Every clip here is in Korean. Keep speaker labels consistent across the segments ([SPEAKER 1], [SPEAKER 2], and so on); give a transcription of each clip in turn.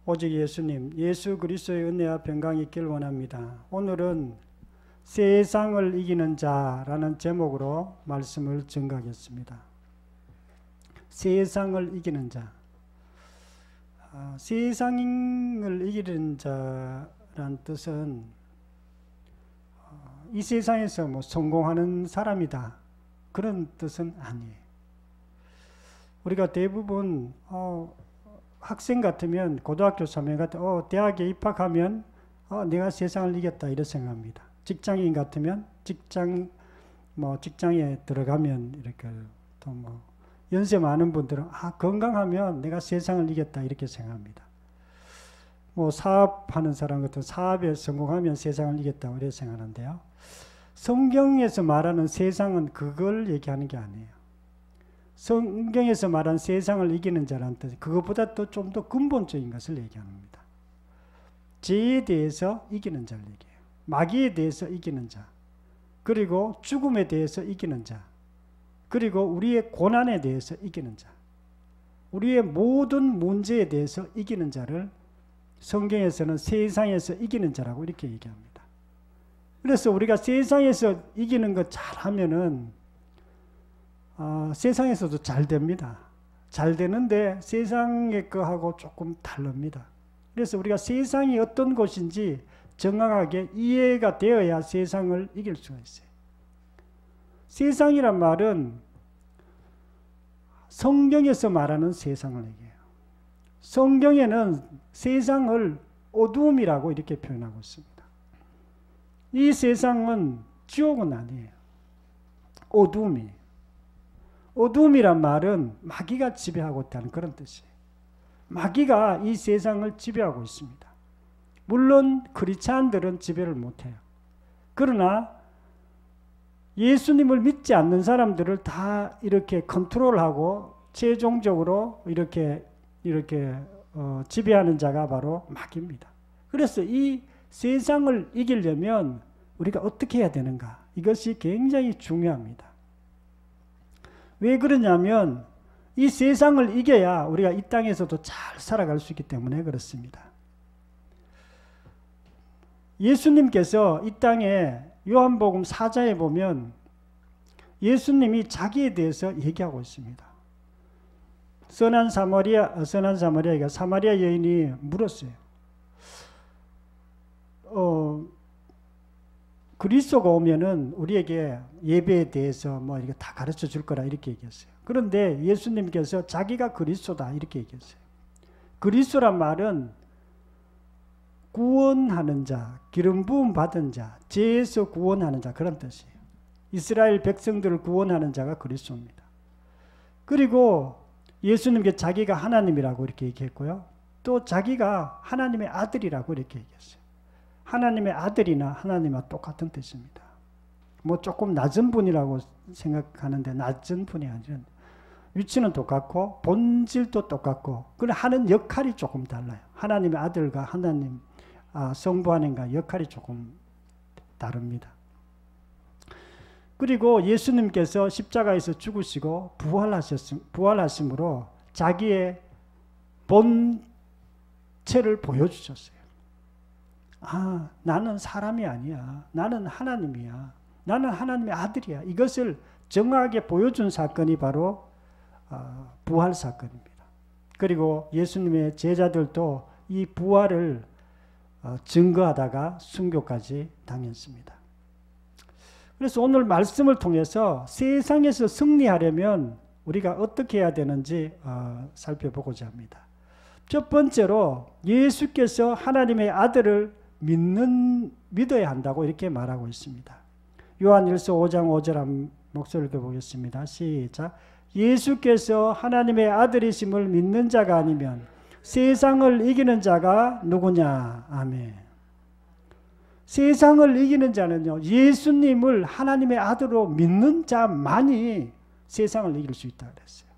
[SPEAKER 1] 오직 예수님, 예수 그리스도의 은혜와 평강이 있기를 원합니다. 오늘은 세상을 이기는 자라는 제목으로 말씀을 전가하겠습니다. 세상을 이기는 자. 세상을 이기는 자란 뜻은 이 세상에서 성공하는 사람이다, 그런 뜻은 아니에요. 우리가 대부분 학생 같으면, 고등학교 3학년 같으면 대학에 입학하면 내가 세상을 이겼다 이렇게 생각합니다. 직장인 같으면 직장에 들어가면 이렇게, 또 연세 많은 분들은 건강하면 내가 세상을 이겼다 이렇게 생각합니다. 사업하는 사람 같은 사업에 성공하면 세상을 이겼다 이렇게 생각하는데요. 성경에서 말하는 세상은 그걸 얘기하는 게 아니에요. 성경에서 말한 세상을 이기는 자라는 뜻은 그것보다 또 좀 더 근본적인 것을 얘기합니다. 죄에 대해서 이기는 자를 얘기해요. 마귀에 대해서 이기는 자, 그리고 죽음에 대해서 이기는 자, 그리고 우리의 고난에 대해서 이기는 자, 우리의 모든 문제에 대해서 이기는 자를 성경에서는 세상에서 이기는 자라고 이렇게 얘기합니다. 그래서 우리가 세상에서 이기는 거 잘하면은 세상에서도 잘 됩니다. 잘 되는데 세상의 거하고 조금 다릅니다. 그래서 우리가 세상이 어떤 곳인지 정확하게 이해가 되어야 세상을 이길 수가 있어요. 세상이란 말은 성경에서 말하는 세상을 얘기해요. 성경에는 세상을 어두움이라고 이렇게 표현하고 있습니다. 이 세상은 지옥은 아니에요. 어두움이에요. 어두움이란 말은 마귀가 지배하고 있다는 그런 뜻이에요. 마귀가 이 세상을 지배하고 있습니다. 물론 크리스찬들은 지배를 못해요. 그러나 예수님을 믿지 않는 사람들을 다 이렇게 컨트롤하고 최종적으로 이렇게 지배하는 자가 바로 마귀입니다. 그래서 이 세상을 이기려면 우리가 어떻게 해야 되는가? 이것이 굉장히 중요합니다. 왜 그러냐면 이 세상을 이겨야 우리가 이 땅에서도 잘 살아갈 수 있기 때문에 그렇습니다. 예수님께서 이 땅에 요한복음 4장에 보면 예수님이 자기에 대해서 얘기하고 있습니다. 선한 사마리아가 사마리아 여인이 물었어요. 그리스도가 오면은 우리에게 예배에 대해서 이렇게 다 가르쳐 줄 거라 이렇게 얘기했어요. 그런데 예수님께서 자기가 그리스도다 이렇게 얘기했어요. 그리스도란 말은 구원하는 자, 기름 부음 받은 자, 죄에서 구원하는 자, 그런 뜻이에요. 이스라엘 백성들을 구원하는 자가 그리스도입니다. 그리고 예수님께 자기가 하나님이라고 이렇게 얘기했고요. 또 자기가 하나님의 아들이라고 이렇게 얘기했어요. 하나님의 아들이나 하나님과 똑같은 뜻입니다. 조금 낮은 분이라고 생각하는데 낮은 분이 아니라 위치는 똑같고 본질도 똑같고 그러나 하는 역할이 조금 달라요. 하나님의 아들과 하나님 성부 하나님과 역할이 조금 다릅니다. 그리고 예수님께서 십자가에서 죽으시고 부활하심으로 자기의 본체를 보여주셨어요. 나는 사람이 아니야. 나는 하나님이야. 나는 하나님의 아들이야. 이것을 정확하게 보여준 사건이 바로 부활 사건입니다. 그리고 예수님의 제자들도 이 부활을 증거하다가 순교까지 당했습니다. 그래서 오늘 말씀을 통해서 세상에서 승리하려면 우리가 어떻게 해야 되는지 살펴보고자 합니다. 첫 번째로 예수께서 하나님의 아들을 믿어야 한다고 이렇게 말하고 있습니다. 요한일서 5장 5절 한 목소리 읽어보겠습니다. 시작. 예수께서 하나님의 아들이심을 믿는 자가 아니면 세상을 이기는 자가 누구냐? 아멘. 세상을 이기는 자는요, 예수님을 하나님의 아들로 믿는 자만이 세상을 이길 수 있다 그랬어요.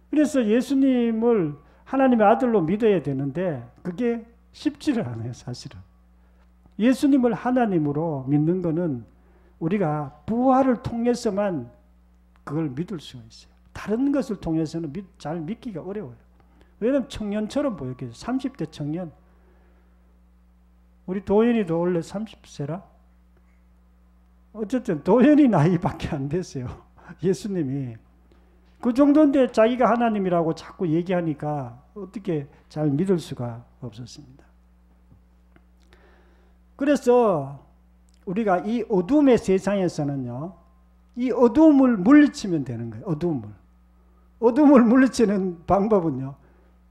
[SPEAKER 1] 그래서 예수님을 하나님의 아들로 믿어야 되는데 그게 쉽지를 않아요, 사실은. 예수님을 하나님으로 믿는 것은 우리가 부활을 통해서만 그걸 믿을 수가 있어요. 다른 것을 통해서는 잘 믿기가 어려워요. 왜냐면 청년처럼 보였겠죠. 30대 청년. 우리 도현이도 원래 30세라. 어쨌든 도현이 나이밖에 안 됐어요. 예수님이. 그 정도인데 자기가 하나님이라고 자꾸 얘기하니까 어떻게 잘 믿을 수가 없었습니다. 그래서 우리가 이 어둠의 세상에서는요, 이 어둠을 물리치면 되는 거예요. 어둠을 물리치는 방법은요,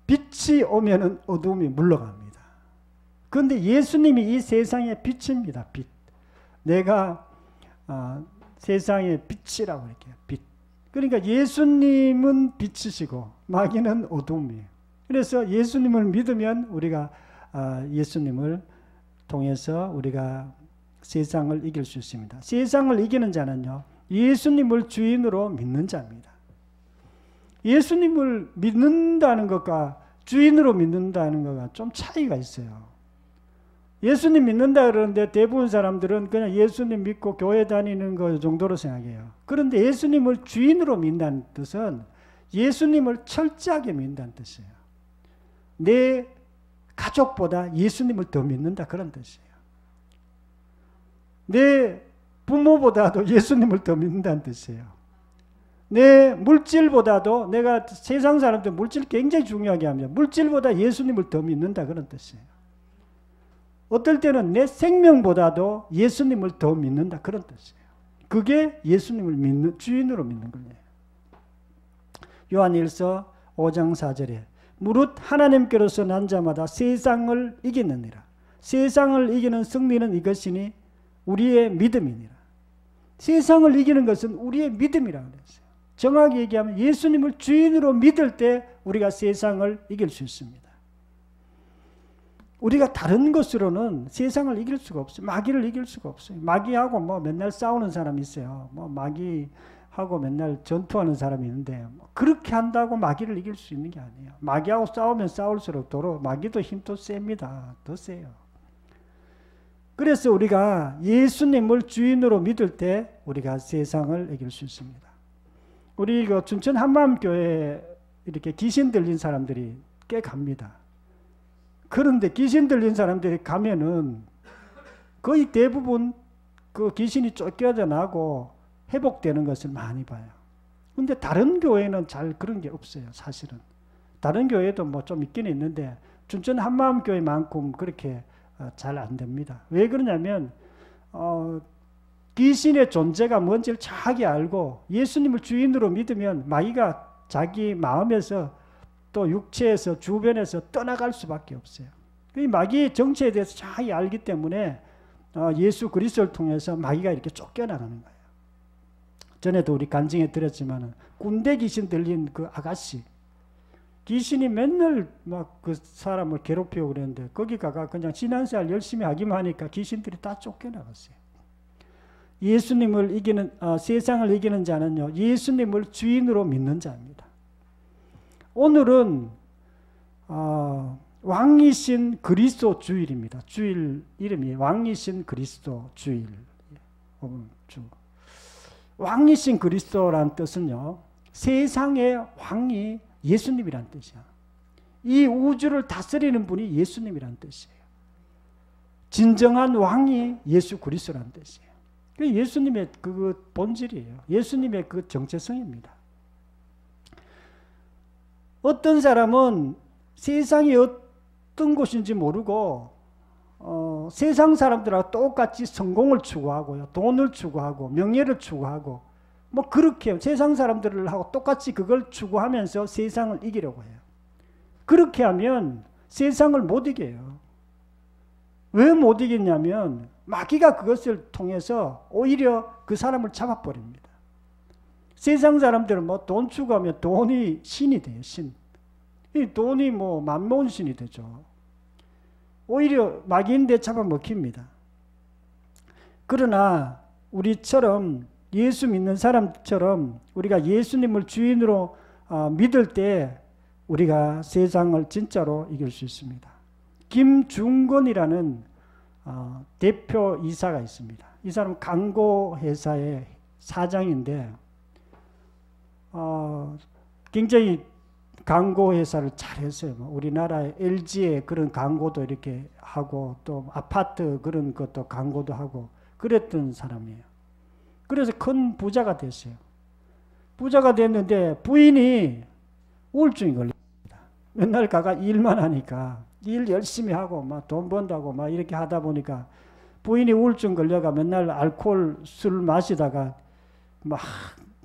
[SPEAKER 1] 빛이 오면은 어둠이 물러갑니다. 그런데 예수님이 이 세상의 빛입니다. 빛. 내가 세상의 빛이라고 할게요. 빛. 그러니까 예수님은 빛이시고 마귀는 어둠이에요. 그래서 예수님을 믿으면 우리가 예수님을 통해서 우리가 세상을 이길 수 있습니다. 세상을 이기는 자는요, 예수님을 주인으로 믿는 자입니다. 예수님을 믿는다는 것과 주인으로 믿는다는 것과 좀 차이가 있어요. 예수님 믿는다 그러는데 대부분 사람들은 그냥 예수님 믿고 교회 다니는 것 정도로 생각해요. 그런데 예수님을 주인으로 믿는다는 뜻은 예수님을 철저하게 믿는다는 뜻이에요. 내 가족보다 예수님을 더 믿는다, 그런 뜻이에요. 내 부모보다도 예수님을 더 믿는다는 뜻이에요. 내 물질보다도, 내가 세상 사람들 물질 굉장히 중요하게 합니다. 물질보다 예수님을 더 믿는다, 그런 뜻이에요. 어떨 때는 내 생명보다도 예수님을 더 믿는다, 그런 뜻이에요. 그게 예수님을 믿는, 주인으로 믿는 거예요. 요한일서 5장 4절에 무릇 하나님께로서 난 자마다 세상을 이기느니라. 세상을 이기는 승리는 이것이니 우리의 믿음이니라. 세상을 이기는 것은 우리의 믿음이라고 그랬어요. 정확히 얘기하면 예수님을 주인으로 믿을 때 우리가 세상을 이길 수 있습니다. 우리가 다른 것으로는 세상을 이길 수가 없어요. 마귀를 이길 수가 없어요. 마귀하고 뭐 맨날 싸우는 사람이 있어요. 뭐 마귀하고 맨날 전투하는 사람이 있는데 그렇게 한다고 마귀를 이길 수 있는 게 아니에요. 마귀하고 싸우면 싸울수록 도로 마귀도 힘도 셉니다. 더 세요. 그래서 우리가 예수님을 주인으로 믿을 때 우리가 세상을 이길 수 있습니다. 우리 그 춘천 한마음교회에 이렇게 귀신 들린 사람들이 꽤 갑니다. 그런데 귀신 들린 사람들이 가면은 거의 대부분 그 귀신이 쫓겨나고 회복되는 것을 많이 봐요. 근데 다른 교회는 잘 그런 게 없어요, 사실은. 다른 교회도 뭐 좀 있긴 있는데 춘천 한마음교회만큼 그렇게 잘 안 됩니다. 왜 그러냐면 귀신의 존재가 뭔지를 정확히 알고 예수님을 주인으로 믿으면 마귀가 자기 마음에서 또 육체에서 주변에서 떠나갈 수밖에 없어요. 이 마귀의 정체에 대해서 잘 알기 때문에 예수 그리스도를 통해서 마귀가 이렇게 쫓겨나가는 거예요. 전에도 우리 간증에 드렸지만 군대 귀신 들린 그 아가씨, 귀신이 맨날 막 그 사람을 괴롭히고 그랬는데 거기 가가 그냥 신앙생활 열심히 하기만 하니까 귀신들이 다 쫓겨나갔어요. 예수님을 이기는 세상을 이기는 자는요, 예수님을 주인으로 믿는 자입니다. 오늘은 왕이신 그리스도 주일입니다. 주일 이름이 왕이신 그리스도 주일. 왕이신 그리스도라는 뜻은요, 세상의 왕이 예수님이란 뜻이야. 이 우주를 다스리는 분이 예수님이란 뜻이에요. 진정한 왕이 예수 그리스도란 뜻이에요. 예수님의 그 본질이에요. 예수님의 그 정체성입니다. 어떤 사람은 세상이 어떤 곳인지 모르고 세상 사람들하고 똑같이 성공을 추구하고요, 돈을 추구하고 명예를 추구하고 뭐 그렇게 세상 사람들하고 똑같이 그걸 추구하면서 세상을 이기려고 해요. 그렇게 하면 세상을 못 이겨요. 왜 못 이기냐면 마귀가 그것을 통해서 오히려 그 사람을 잡아버립니다. 세상 사람들은 뭐 돈 추구하면 돈이 신이 돼요, 신. 이 돈이 뭐 만몬 신이 되죠. 오히려 마귀인데 잡아먹힙니다. 그러나 우리처럼 예수 믿는 사람처럼 우리가 예수님을 주인으로 믿을 때 우리가 세상을 진짜로 이길 수 있습니다. 김중건이라는 대표 이사가 있습니다. 이 사람은 강고회사의 사장인데 굉장히 광고 회사를 잘 했어요. 우리나라의 LG의 그런 광고도 이렇게 하고 또 아파트 그런 것도 광고도 하고 그랬던 사람이에요. 그래서 큰 부자가 됐어요. 부자가 됐는데 부인이 우울증이 걸립니다. 맨날 가가 일만 하니까 일 열심히 하고 막 돈 번다고 막 이렇게 하다 보니까 부인이 우울증 걸려가 맨날 알코올 술 마시다가 막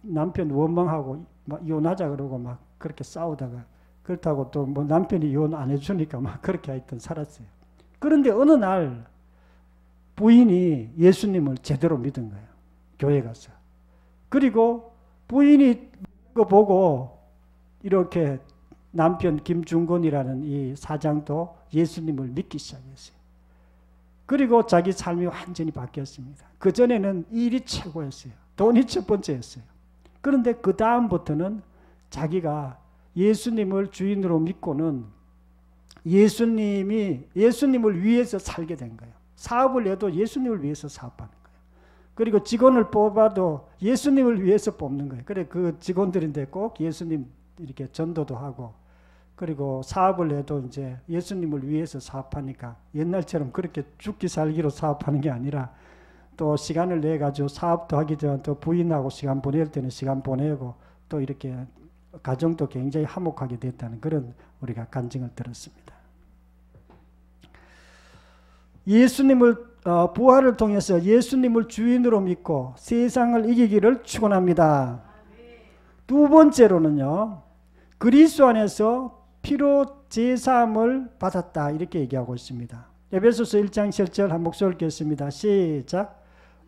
[SPEAKER 1] 남편 원망하고 막 이혼하자 그러고 막 그렇게 싸우다가 그렇다고 또 뭐 남편이 이혼 안 해주니까 막 그렇게 하여튼 살았어요. 그런데 어느 날 부인이 예수님을 제대로 믿은 거예요. 교회 가서. 그리고 부인이 그거 보고 이렇게 남편 김중건이라는 이 사장도 예수님을 믿기 시작했어요. 그리고 자기 삶이 완전히 바뀌었습니다. 그전에는 일이 최고였어요. 돈이 첫 번째였어요. 그런데 그 다음부터는 자기가 예수님을 주인으로 믿고는 예수님을 위해서 살게 된 거예요. 사업을 해도 예수님을 위해서 사업하는 거예요. 그리고 직원을 뽑아도 예수님을 위해서 뽑는 거예요. 그래 그 직원들인데 꼭 예수님 이렇게 전도도 하고 그리고 사업을 해도 이제 예수님을 위해서 사업하니까 옛날처럼 그렇게 죽기 살기로 사업하는 게 아니라 또 시간을 내 가지고 사업도 하기 전에 또 부인하고 시간 보낼 때는 시간 보내고 또 이렇게 가정도 굉장히 화목하게 됐다는 그런 우리가 간증을 들었습니다. 예수님을 부활을 통해서 예수님을 주인으로 믿고 세상을 이기기를 축원합니다. 두 번째로는요. 그리스도 안에서 피로 제사함을 받았다 이렇게 얘기하고 있습니다. 에베소서 1장 7절 한 목소리 읽겠습니다. 시작.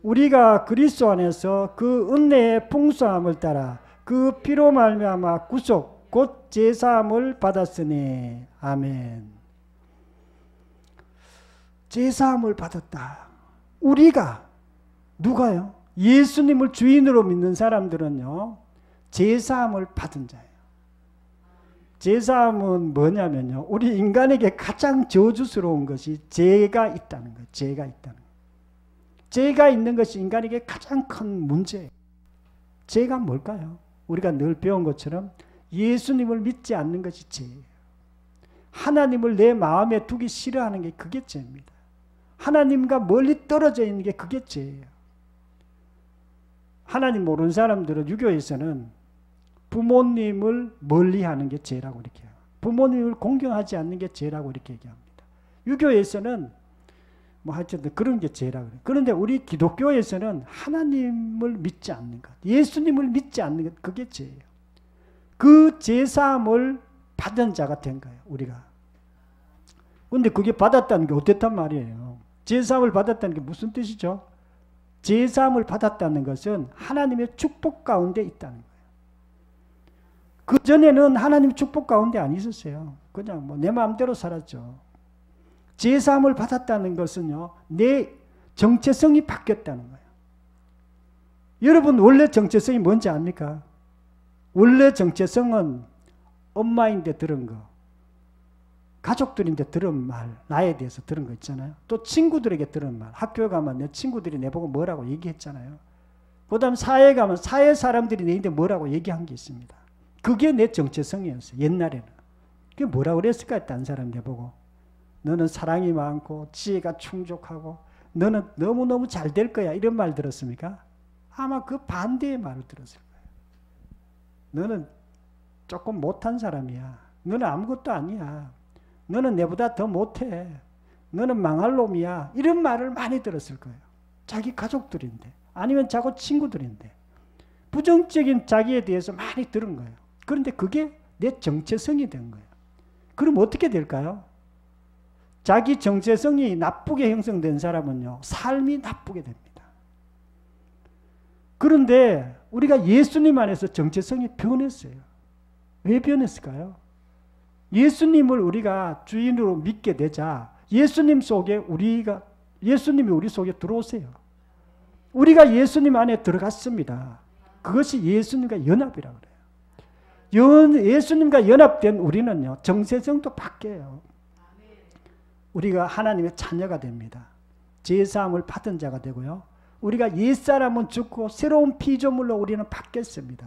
[SPEAKER 1] 우리가 그리스도 안에서 그 은혜의 풍성함을 따라 그 피로 말미암아 구속 곧 제사함을 받았으니 아멘. 제사함을 받았다. 우리가 누가요? 예수님을 주인으로 믿는 사람들은요. 제사함을 받은 자예요. 제사함은 뭐냐면요. 우리 인간에게 가장 저주스러운 것이 죄가 있다는 거예요. 죄가 있다는 거예요. 죄가 있는 것이 인간에게 가장 큰 문제예요. 죄가 뭘까요? 우리가 늘 배운 것처럼 예수님을 믿지 않는 것이 죄예요. 하나님을 내 마음에 두기 싫어하는 게 그게 죄입니다. 하나님과 멀리 떨어져 있는 게 그게 죄예요. 하나님 모르는 사람들은 유교에서는 부모님을 멀리하는 게 죄라고 이렇게 해요. 부모님을 공경하지 않는 게 죄라고 이렇게 얘기합니다. 유교에서는 뭐 하여튼 그런 게 죄라고 그래요. 그런데 우리 기독교에서는 하나님을 믿지 않는 것, 예수님을 믿지 않는 것, 그게 죄예요. 그 제사함을 받은 자가 된 거예요. 우리가. 그런데 그게 받았다는 게 어땠단 말이에요. 제사함을 받았다는 게 무슨 뜻이죠? 제사함을 받았다는 것은 하나님의 축복 가운데 있다는 거예요. 그전에는 하나님 축복 가운데 안 있었어요. 그냥 뭐 내 마음대로 살았죠. 제사함을 받았다는 것은요. 내 정체성이 바뀌었다는 거예요. 여러분 원래 정체성이 뭔지 압니까? 원래 정체성은 엄마인데 들은 거, 가족들인데 들은 말, 나에 대해서 들은 거 있잖아요. 또 친구들에게 들은 말, 학교에 가면 내 친구들이 내보고 뭐라고 얘기했잖아요. 그 다음 사회에 가면 사회 사람들이 내한테 뭐라고 얘기한 게 있습니다. 그게 내 정체성이었어요. 옛날에는. 그게 뭐라고 그랬을까요? 다른 사람 내보고. 너는 사랑이 많고 지혜가 충족하고 너는 너무너무 잘 될 거야. 이런 말 들었습니까? 아마 그 반대의 말을 들었을 거예요. 너는 조금 못한 사람이야. 너는 아무것도 아니야. 너는 내보다 더 못해. 너는 망할 놈이야. 이런 말을 많이 들었을 거예요. 자기 가족들인데 아니면 자기 친구들인데 부정적인 자기에 대해서 많이 들은 거예요. 그런데 그게 내 정체성이 된 거예요. 그럼 어떻게 될까요? 자기 정체성이 나쁘게 형성된 사람은요. 삶이 나쁘게 됩니다. 그런데 우리가 예수님 안에서 정체성이 변했어요. 왜 변했을까요? 예수님을 우리가 주인으로 믿게 되자 예수님이 우리 속에 들어오세요. 우리가 예수님 안에 들어갔습니다. 그것이 예수님과 연합이라고 그래요. 예수님과 연합된 우리는요. 정체성도 바뀌어요. 우리가 하나님의 자녀가 됩니다. 제사함을 받은 자가 되고요. 우리가 옛사람은 죽고 새로운 피조물로 우리는 바뀌었습니다.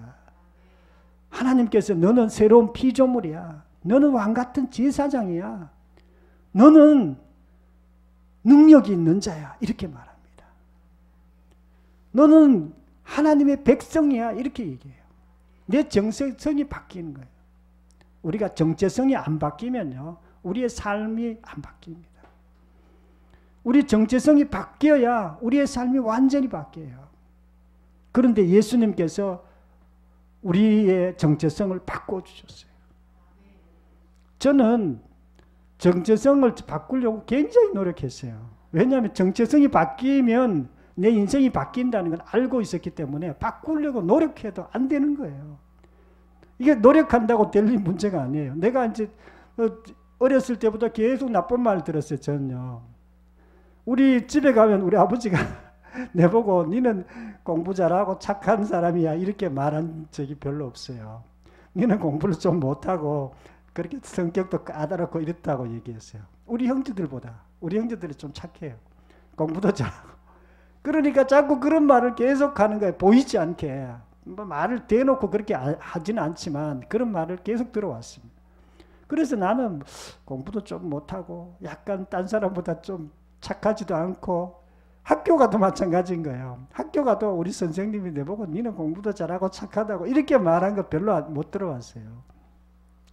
[SPEAKER 1] 하나님께서 너는 새로운 피조물이야. 너는 왕같은 제사장이야. 너는 능력이 있는 자야. 이렇게 말합니다. 너는 하나님의 백성이야. 이렇게 얘기해요. 내 정체성이 바뀌는 거예요. 우리가 정체성이 안 바뀌면요, 우리의 삶이 안 바뀝니다. 우리 정체성이 바뀌어야 우리의 삶이 완전히 바뀌어요. 그런데 예수님께서 우리의 정체성을 바꿔주셨어요. 저는 정체성을 바꾸려고 굉장히 노력했어요. 왜냐하면 정체성이 바뀌면 내 인생이 바뀐다는 걸 알고 있었기 때문에 바꾸려고 노력해도 안 되는 거예요. 이게 노력한다고 될 문제가 아니에요. 내가 이제 어렸을 때부터 계속 나쁜 말 들었어요. 저는요. 우리 집에 가면 우리 아버지가 내보고 니는 공부 잘하고 착한 사람이야 이렇게 말한 적이 별로 없어요. 니는 공부를 좀 못하고 그렇게 성격도 까다롭고 이렇다고 얘기했어요. 우리 형제들보다 우리 형제들이 좀 착해요. 공부도 잘하고. 그러니까 자꾸 그런 말을 계속 하는 거예요. 보이지 않게. 말을 대놓고 그렇게 하지는 않지만 그런 말을 계속 들어왔습니다. 그래서 나는 공부도 좀 못하고 약간 딴 사람보다 좀 착하지도 않고, 학교 가도 마찬가지인 거예요. 학교 가도 우리 선생님이 내보고 니는 공부도 잘하고 착하다고 이렇게 말한 거 별로 못 들어왔어요.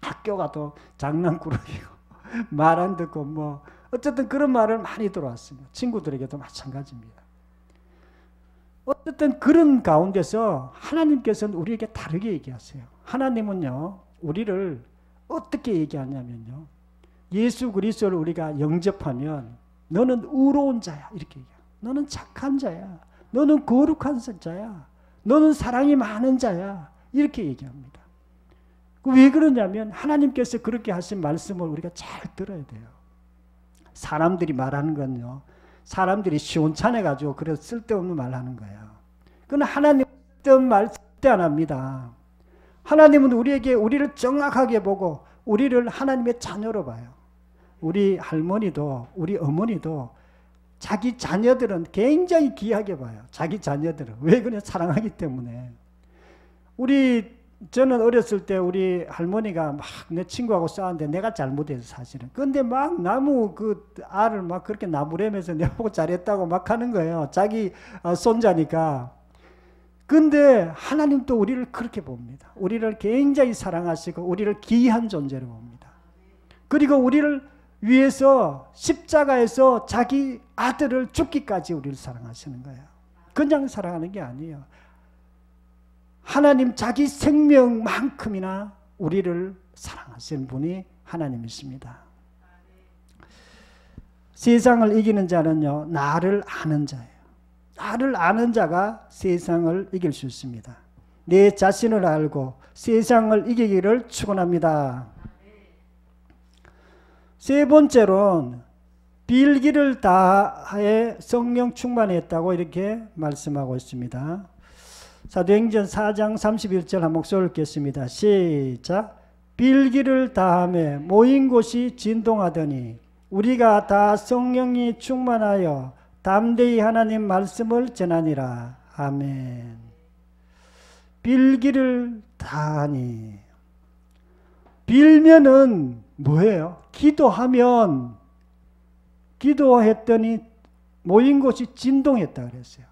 [SPEAKER 1] 학교 가도 장난꾸러기고 말 안 듣고 뭐 어쨌든 그런 말을 많이 들어왔습니다. 친구들에게도 마찬가지입니다. 어쨌든 그런 가운데서 하나님께서는 우리에게 다르게 얘기하세요. 하나님은요, 우리를 어떻게 얘기하냐면요, 예수 그리스도를 우리가 영접하면 너는 의로운 자야 이렇게 얘기해요. 너는 착한 자야. 너는 거룩한 자야. 너는 사랑이 많은 자야. 이렇게 얘기합니다. 왜 그러냐면 하나님께서 그렇게 하신 말씀을 우리가 잘 들어야 돼요. 사람들이 말하는 건요, 사람들이 시원찮아가지고 그래서 쓸데없는 말 하는 거예요. 그건 하나님 쓸데없는 말 절대 안 합니다. 하나님은 우리를 정확하게 보고 우리를 하나님의 자녀로 봐요. 우리 할머니도 우리 어머니도 자기 자녀들은 굉장히 귀하게 봐요. 자기 자녀들은. 왜 그래? 사랑하기 때문에. 저는 어렸을 때 우리 할머니가 막 내 친구하고 싸웠는데 내가 잘못해서 사실은. 근데 막 나무 그 알을 막 그렇게 나무래면서 내보고 잘했다고 막 하는 거예요. 자기 손자니까. 근데 하나님도 우리를 그렇게 봅니다. 우리를 굉장히 사랑하시고 우리를 귀한 존재로 봅니다. 그리고 우리를 위해서 십자가에서 자기 아들을 죽기까지 우리를 사랑하시는 거예요. 그냥 사랑하는 게 아니에요. 하나님 자기 생명만큼이나 우리를 사랑하시는 분이 하나님이십니다. 세상을 이기는 자는요, 나를 아는 자예요. 나를 아는 자가 세상을 이길 수 있습니다. 내 자신을 알고 세상을 이기기를 축원합니다. 세 번째로는 빌기를 다해 성령 충만했다고 이렇게 말씀하고 있습니다. 사도행전 4장 31절 한 목소리 읽겠습니다. 시작. 빌기를 다하며 모인 곳이 진동하더니 우리가 다 성령이 충만하여 담대히 하나님 말씀을 전하니라. 아멘. 빌기를 다하니, 빌면은 뭐예요? 기도했더니 모인 곳이 진동했다 그랬어요.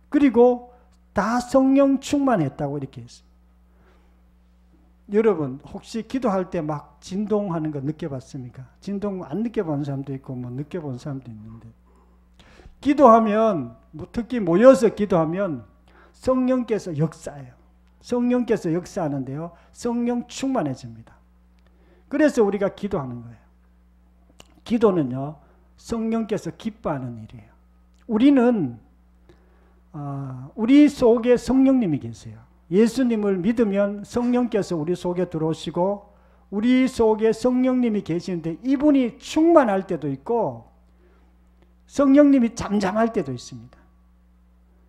[SPEAKER 1] 그리고 다 성령 충만했다고 이렇게 했어요. 여러분 혹시 기도할 때 막 진동하는 거 느껴봤습니까? 진동 안 느껴본 사람도 있고 뭐 느껴본 사람도 있는데, 기도하면 특히 모여서 기도하면 성령께서 역사해요. 성령께서 역사하는데요, 성령 충만해집니다. 그래서 우리가 기도하는 거예요. 기도는요, 성령께서 기뻐하는 일이에요. 우리는 우리 속에 성령님이 계세요. 예수님을 믿으면 성령께서 우리 속에 들어오시고 우리 속에 성령님이 계시는데, 이분이 충만할 때도 있고 성령님이 잠잠할 때도 있습니다.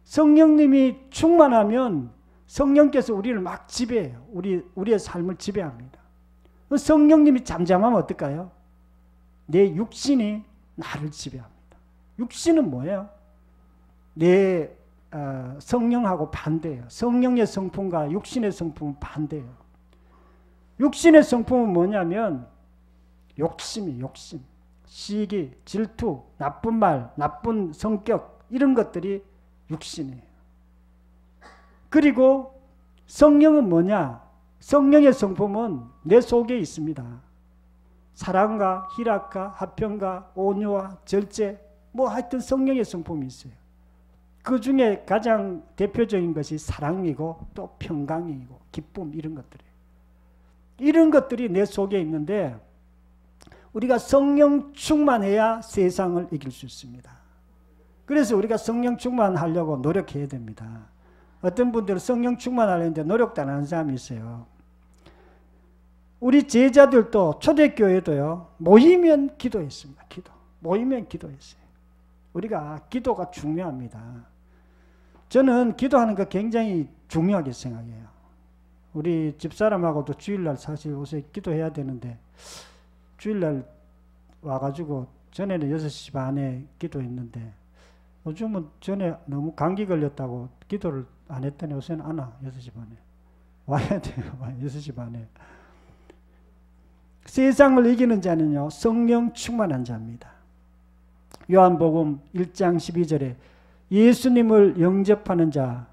[SPEAKER 1] 성령님이 충만하면 성령께서 우리를 막 지배해요. 우리의 삶을 지배합니다. 성령님이 잠잠하면 어떨까요? 내 육신이 나를 지배합니다. 육신은 뭐예요? 내 성령하고 반대예요. 성령의 성품과 육신의 성품은 반대예요. 육신의 성품은 뭐냐면 욕심이 욕심, 시기, 질투, 나쁜 말, 나쁜 성격 이런 것들이 육신이에요. 그리고 성령은 뭐냐? 성령의 성품은 내 속에 있습니다. 사랑과 희락과 화평과 온유와 절제 뭐 하여튼 성령의 성품이 있어요. 그 중에 가장 대표적인 것이 사랑이고 또 평강이고 기쁨 이런 것들이에요. 이런 것들이 내 속에 있는데 우리가 성령 충만해야 세상을 이길 수 있습니다. 그래서 우리가 성령 충만하려고 노력해야 됩니다. 어떤 분들은 성령 충만하려는데 노력도 안 하는 사람이 있어요. 우리 제자들도 초대교회도요. 모이면 기도했습니다. 모이면 기도했어요. 우리가 기도가 중요합니다. 저는 기도하는 거 굉장히 중요하게 생각해요. 우리 집사람하고도 주일날 사실 요새 기도해야 되는데 주일날 와가지고 전에는 6시 반에 기도했는데 요즘은 전에 너무 감기 걸렸다고 기도를 안 했더니 요새는 안 와. 6시 반에 와야 돼요. 6시 반에. 세상을 이기는 자는요 성령 충만한 자입니다. 요한복음 1장 12절에 예수님을 영접하는 자,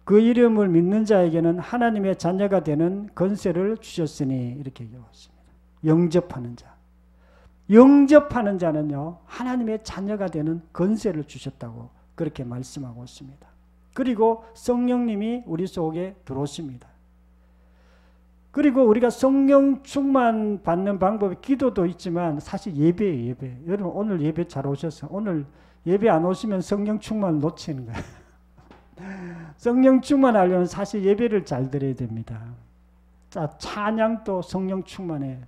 [SPEAKER 1] 그 이름을 믿는 자에게는 하나님의 자녀가 되는 권세를 주셨으니 이렇게 얘기했습니다. 영접하는 자. 영접하는 자는요 하나님의 자녀가 되는 권세를 주셨다고 그렇게 말씀하고 있습니다. 그리고 성령님이 우리 속에 들어오십니다. 그리고 우리가 성령 충만 받는 방법이 기도도 있지만 사실 예배예요. 예배. 여러분 오늘 예배 잘 오셨어요. 오늘 예배 안 오시면 성령 충만 놓치는 거예요. 성령 충만하려면 사실 예배를 잘 드려야 됩니다. 자, 찬양도 성령 충만에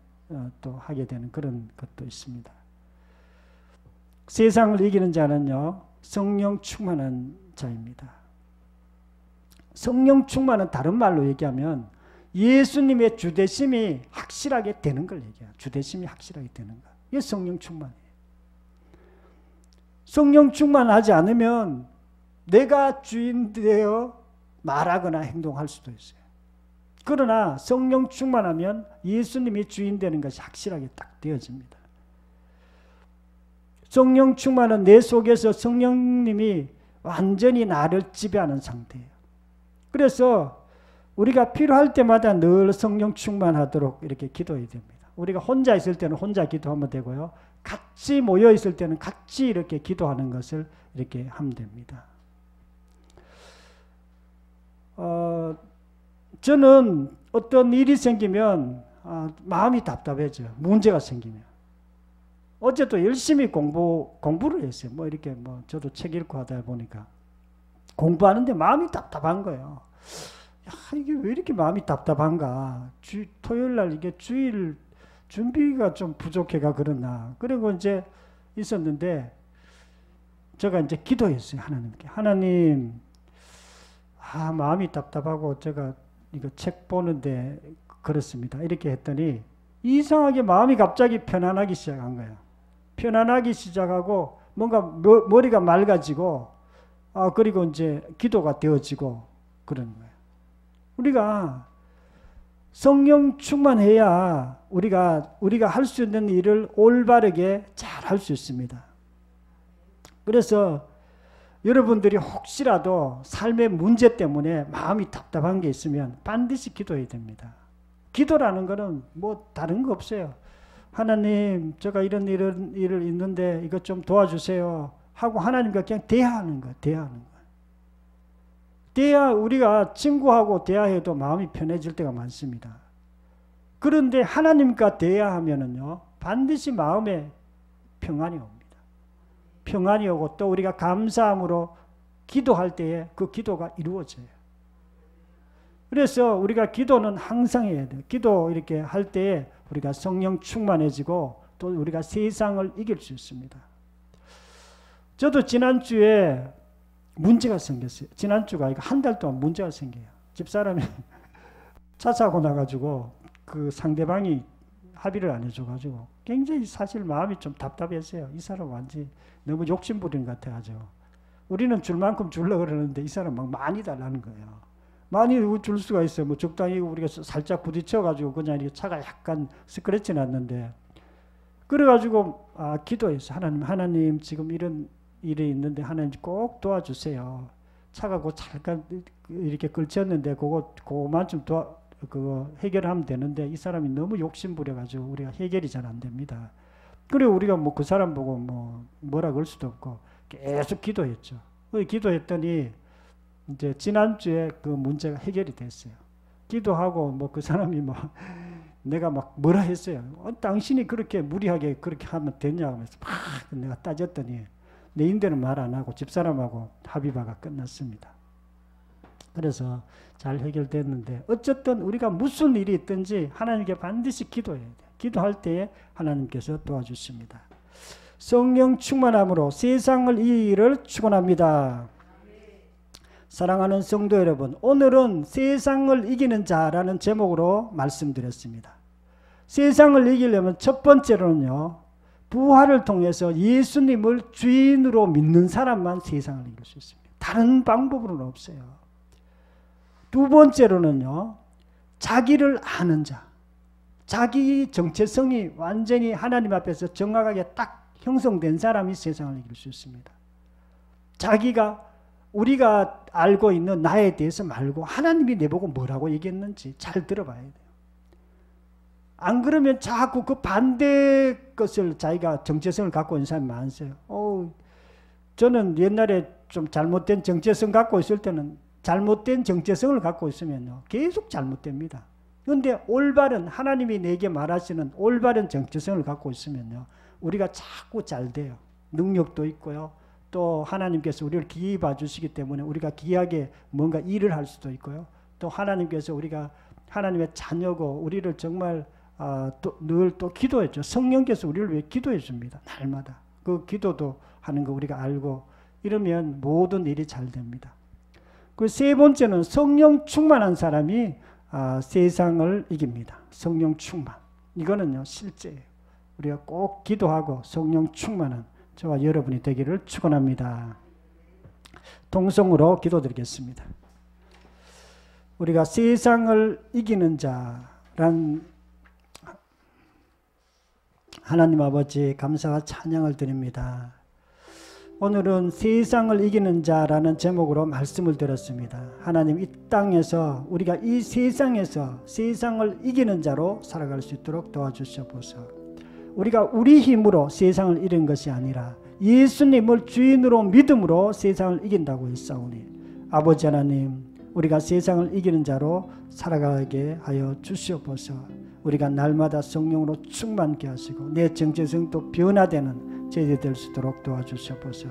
[SPEAKER 1] 또 하게 되는 그런 것도 있습니다. 세상을 이기는 자는요 성령 충만한 자입니다. 성령 충만은 다른 말로 얘기하면 예수님의 주되심이 확실하게 되는 걸 얘기해요. 주되심이 확실하게 되는 거. 이게 성령 충만이에요. 성령 충만하지 않으면 내가 주인 되어 말하거나 행동할 수도 있어요. 그러나 성령 충만하면 예수님이 주인 되는 것이 확실하게 딱 되어집니다. 성령 충만은 내 속에서 성령님이 완전히 나를 지배하는 상태예요. 그래서 우리가 필요할 때마다 늘 성령 충만하도록 이렇게 기도해야 됩니다. 우리가 혼자 있을 때는 혼자 기도하면 되고요. 같이 모여 있을 때는 같이 이렇게 기도하는 것을 이렇게 하면 됩니다. 저는 어떤 일이 생기면 마음이 답답해져요. 문제가 생기면. 어제도 열심히 공부를 했어요. 뭐 이렇게 뭐 저도 책 읽고 하다 보니까 공부하는데 마음이 답답한 거예요. 야, 이게 왜 이렇게 마음이 답답한가? 토요일 날 이게 주일 준비가 좀 부족해가 그러나. 그리고 이제 있었는데 제가 이제 기도했어요. 하나님께. 하나님, 마음이 답답하고 제가 이거 책 보는데 그렇습니다. 이렇게 했더니 이상하게 마음이 갑자기 편안하기 시작한 거예요. 편안하기 시작하고 뭔가 머리가 맑아지고 그리고 이제 기도가 되어지고 그러는 거예요. 우리가 성령 충만해야 우리가 할 수 있는 일을 올바르게 잘 할 수 있습니다. 그래서 여러분들이 혹시라도 삶의 문제 때문에 마음이 답답한 게 있으면 반드시 기도해야 됩니다. 기도라는 거는 뭐 다른 거 없어요. 하나님, 제가 이런 일을 있는데 이것 좀 도와주세요 하고 하나님과 그냥 대화하는 거예요. 대화, 우리가 친구하고 대화해도 마음이 편해질 때가 많습니다. 그런데 하나님과 대화하면은요, 반드시 마음에 평안이 옵니다. 평안이 오고 또 우리가 감사함으로 기도할 때에 그 기도가 이루어져요. 그래서 우리가 기도는 항상 해야 돼요. 기도 이렇게 할 때에 우리가 성령 충만해지고 또 우리가 세상을 이길 수 있습니다. 저도 지난주에 문제가 생겼어요. 지난주가 한 달 동안 문제가 생겨요. 집사람이 차 사고 나가지고 그 상대방이 합의를 안 해줘가지고 굉장히 사실 마음이 좀 답답했어요. 이 사람 완전히 너무 욕심부린 것 같아가지고. 우리는 줄 만큼 주려고 그러는데 이 사람 막 많이 달라는 거예요. 많이 줄 수가 있어요. 뭐 적당히 우리가 살짝 부딪혀가지고 그냥 이렇게 차가 약간 스크래치 났는데, 그래가지고 기도했어요. 하나님 지금 이런 일이 있는데 하나님 꼭 도와주세요. 차가 그 잠깐 이렇게 걸쳤는데 그거만 좀 그거 해결하면 되는데 이 사람이 너무 욕심 부려가지고 우리가 해결이 잘 안 됩니다. 그리고 우리가 뭐 그 사람 보고 뭐라 그럴 수도 없고 계속 기도했죠. 기도했더니 이제 지난주에 그 문제가 해결이 됐어요. 기도하고 뭐 그 사람이 내가 막 뭐라 했어요. 당신이 그렇게 무리하게 그렇게 하면 되냐 하면서 막 내가 따졌더니 내 임대는 말 안 하고 집사람하고 합의바가 끝났습니다. 그래서 잘 해결됐는데 어쨌든 우리가 무슨 일이 있든지 하나님께 반드시 기도해야 돼요. 기도할 때에 하나님께서 도와주십니다. 성령 충만함으로 세상을 이길 일을 축원합니다. 사랑하는 성도 여러분, 오늘은 세상을 이기는 자라는 제목으로 말씀드렸습니다. 세상을 이기려면 첫 번째로는요, 부활을 통해서 예수님을 주인으로 믿는 사람만 세상을 이길 수 있습니다. 다른 방법으로는 없어요. 두 번째로는요, 자기를 아는 자, 자기 정체성이 완전히 하나님 앞에서 정확하게 딱 형성된 사람이 세상을 이길 수 있습니다. 우리가 알고 있는 나에 대해서 말고 하나님이 내보고 뭐라고 얘기했는지 잘 들어봐야 돼요. 안 그러면 자꾸 그 반대 것을 자기가 정체성을 갖고 있는 사람이 많으세요. 저는 옛날에 좀 잘못된 정체성 갖고 있을 때는 잘못된 정체성을 갖고 있으면요, 계속 잘못됩니다. 그런데 올바른 하나님이 내게 말하시는 올바른 정체성을 갖고 있으면요, 우리가 자꾸 잘 돼요. 능력도 있고요. 또 하나님께서 우리를 기이 봐주시기 때문에 우리가 기이하게 뭔가 일을 할 수도 있고요. 또 하나님께서 우리가 하나님의 자녀고 우리를 정말 늘 또 기도했죠. 성령께서 우리를 위해 기도해 줍니다. 날마다. 그 기도도 하는 거 우리가 알고 이러면 모든 일이 잘 됩니다. 그 세 번째는 성령 충만한 사람이 세상을 이깁니다. 성령 충만. 이거는요, 실제예요. 우리가 꼭 기도하고 성령 충만한 저와 여러분이 되기를 축원합니다. 동성으로 기도드리겠습니다. 우리가 세상을 이기는 자란 하나님 아버지 감사와 찬양을 드립니다. 오늘은 세상을 이기는 자라는 제목으로 말씀을 드렸습니다. 하나님, 이 땅에서 우리가 이 세상에서 세상을 이기는 자로 살아갈 수 있도록 도와주시옵소서. 우리가 우리 힘으로 세상을 이긴 것이 아니라 예수님을 주인으로 믿음으로 세상을 이긴다고 했사오니 아버지 하나님, 우리가 세상을 이기는 자로 살아가게 하여 주시옵소서. 우리가 날마다 성령으로 충만케 하시고 내 정체성도 변화되는 저희들 될 수 있도록 도와주시옵소서.